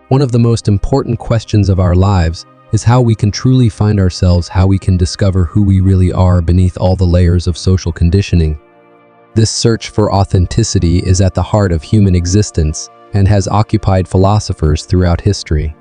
One of the most important questions of our lives is how we can truly find ourselves, how we can discover who we really are beneath all the layers of social conditioning. This search for authenticity is at the heart of human existence and has occupied philosophers throughout history.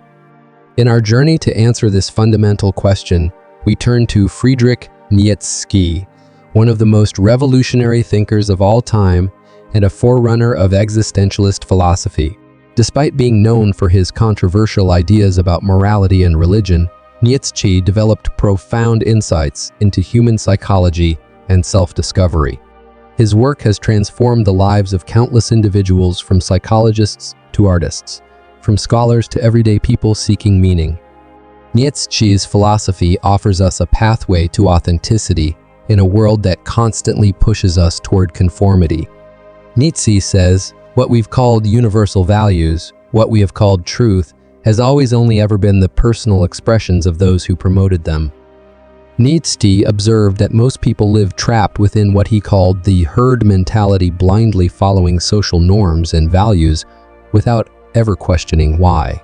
In our journey to answer this fundamental question, we turn to Friedrich Nietzsche, one of the most revolutionary thinkers of all time and a forerunner of existentialist philosophy. Despite being known for his controversial ideas about morality and religion, Nietzsche developed profound insights into human psychology and self-discovery. His work has transformed the lives of countless individuals, from psychologists to artists, from scholars to everyday people seeking meaning. Nietzsche's philosophy offers us a pathway to authenticity in a world that constantly pushes us toward conformity. Nietzsche says, "What we've called universal values, what we have called truth, has always only ever been the personal expressions of those who promoted them." Nietzsche observed that most people live trapped within what he called the herd mentality, blindly following social norms and values without ever questioning why.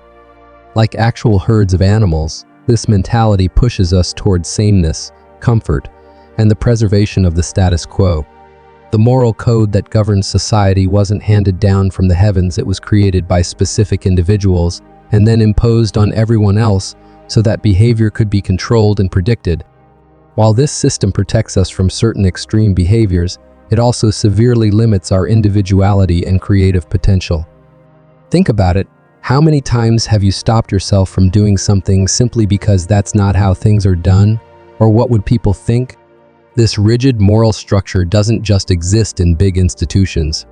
Like actual herds of animals, this mentality pushes us toward sameness, comfort, and the preservation of the status quo. The moral code that governs society wasn't handed down from the heavens, it was created by specific individuals and then imposed on everyone else so that behavior could be controlled and predicted. While this system protects us from certain extreme behaviors, it also severely limits our individuality and creative potential. Think about it. How many times have you stopped yourself from doing something simply because that's not how things are done? Or what would people think? This rigid moral structure doesn't just exist in big institutions.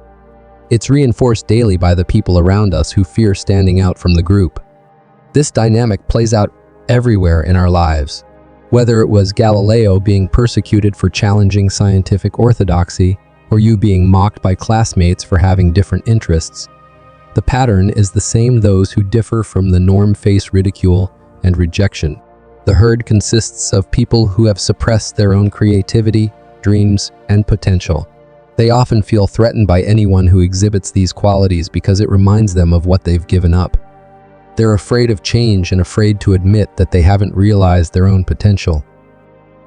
It's reinforced daily by the people around us who fear standing out from the group. This dynamic plays out everywhere in our lives. Whether it was Galileo being persecuted for challenging scientific orthodoxy, or you being mocked by classmates for having different interests, the pattern is the same: those who differ from the norm face ridicule and rejection. The herd consists of people who have suppressed their own creativity, dreams, and potential. They often feel threatened by anyone who exhibits these qualities because it reminds them of what they've given up. They're afraid of change and afraid to admit that they haven't realized their own potential.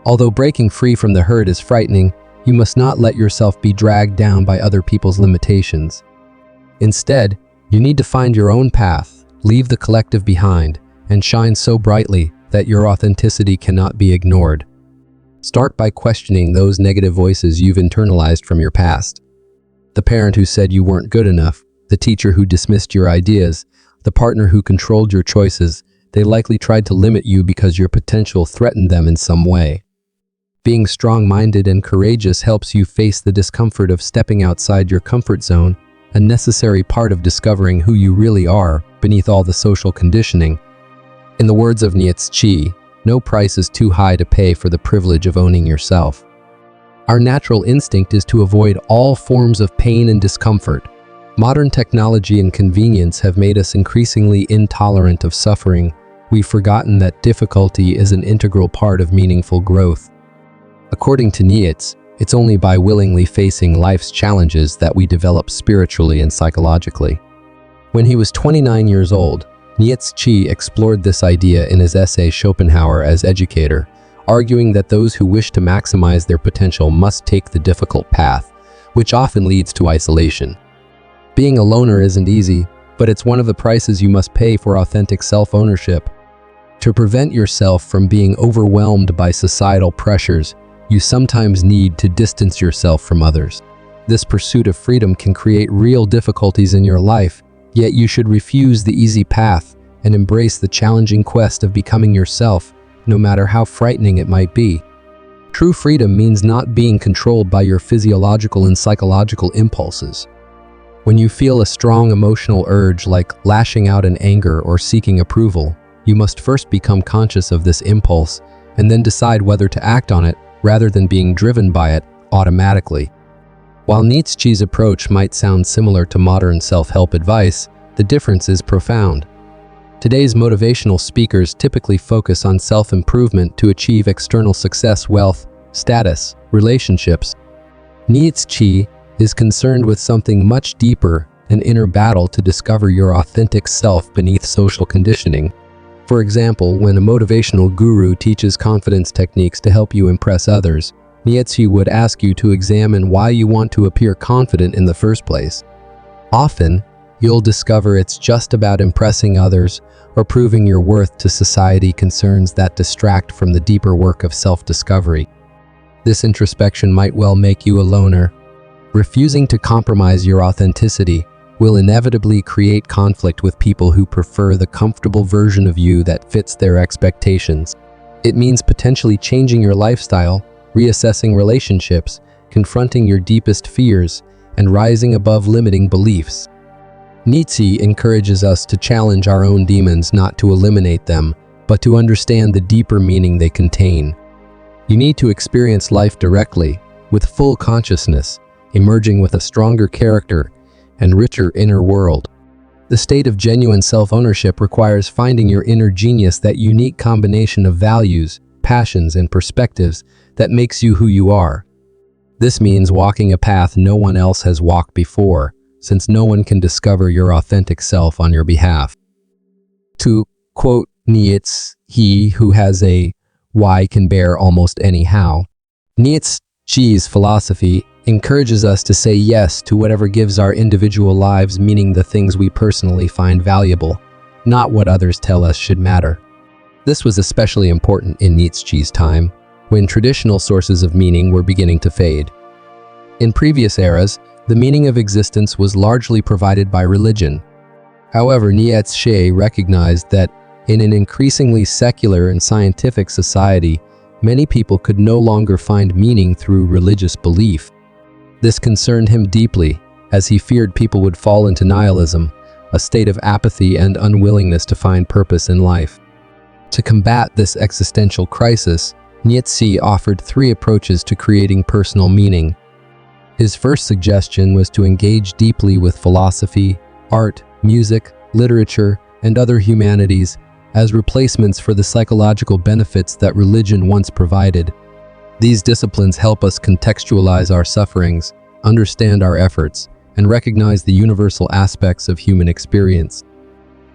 Although breaking free from the herd is frightening, you must not let yourself be dragged down by other people's limitations. Instead, you need to find your own path, leave the collective behind, and shine so brightly that your authenticity cannot be ignored. Start by questioning those negative voices you've internalized from your past. The parent who said you weren't good enough, the teacher who dismissed your ideas, the partner who controlled your choices. They likely tried to limit you because your potential threatened them in some way. Being strong-minded and courageous helps you face the discomfort of stepping outside your comfort zone, a necessary part of discovering who you really are beneath all the social conditioning. In the words of Nietzsche, no price is too high to pay for the privilege of owning yourself. Our natural instinct is to avoid all forms of pain and discomfort. Modern technology and convenience have made us increasingly intolerant of suffering. We've forgotten that difficulty is an integral part of meaningful growth. According to Nietzsche, it's only by willingly facing life's challenges that we develop spiritually and psychologically. When he was 29 years old, Nietzsche explored this idea in his essay Schopenhauer as Educator, arguing that those who wish to maximize their potential must take the difficult path, which often leads to isolation. Being a loner isn't easy, but it's one of the prices you must pay for authentic self-ownership. To prevent yourself from being overwhelmed by societal pressures, you sometimes need to distance yourself from others. This pursuit of freedom can create real difficulties in your life, yet you should refuse the easy path and embrace the challenging quest of becoming yourself, no matter how frightening it might be. True freedom means not being controlled by your physiological and psychological impulses. When you feel a strong emotional urge like lashing out in anger or seeking approval, you must first become conscious of this impulse and then decide whether to act on it rather than being driven by it automatically. While Nietzsche's approach might sound similar to modern self-help advice, the difference is profound. Today's motivational speakers typically focus on self-improvement to achieve external success, wealth, status, relationships. Nietzsche is concerned with something much deeper: an inner battle to discover your authentic self beneath social conditioning. For example, when a motivational guru teaches confidence techniques to help you impress others, Nietzsche would ask you to examine why you want to appear confident in the first place. Often, you'll discover it's just about impressing others or proving your worth to society, concerns that distract from the deeper work of self-discovery. This introspection might well make you a loner. Refusing to compromise your authenticity will inevitably create conflict with people who prefer the comfortable version of you that fits their expectations. It means potentially changing your lifestyle, reassessing relationships, confronting your deepest fears, and rising above limiting beliefs. Nietzsche encourages us to challenge our own demons, not to eliminate them, but to understand the deeper meaning they contain. You need to experience life directly, with full consciousness, emerging with a stronger character and richer inner world. The state of genuine self-ownership requires finding your inner genius, that unique combination of values, passions, and perspectives that makes you who you are. This means walking a path no one else has walked before, since no one can discover your authentic self on your behalf. To quote Nietzsche, "He who has a why can bear almost any how." Nietzsche's philosophy encourages us to say yes to whatever gives our individual lives meaning, the things we personally find valuable, not what others tell us should matter. This was especially important in Nietzsche's time, when traditional sources of meaning were beginning to fade. In previous eras, the meaning of existence was largely provided by religion. However, Nietzsche recognized that in an increasingly secular and scientific society, many people could no longer find meaning through religious belief. This concerned him deeply, as he feared people would fall into nihilism, a state of apathy and unwillingness to find purpose in life. To combat this existential crisis, Nietzsche offered 3 approaches to creating personal meaning. His first suggestion was to engage deeply with philosophy, art, music, literature, and other humanities as replacements for the psychological benefits that religion once provided. These disciplines help us contextualize our sufferings, understand our efforts, and recognize the universal aspects of human experience.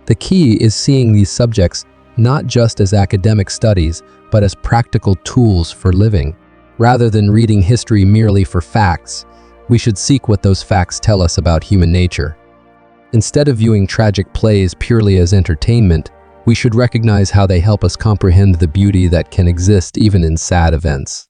The key is seeing these subjects not just as academic studies, but as practical tools for living. Rather than reading history merely for facts, we should seek what those facts tell us about human nature. Instead of viewing tragic plays purely as entertainment, we should recognize how they help us comprehend the beauty that can exist even in sad events.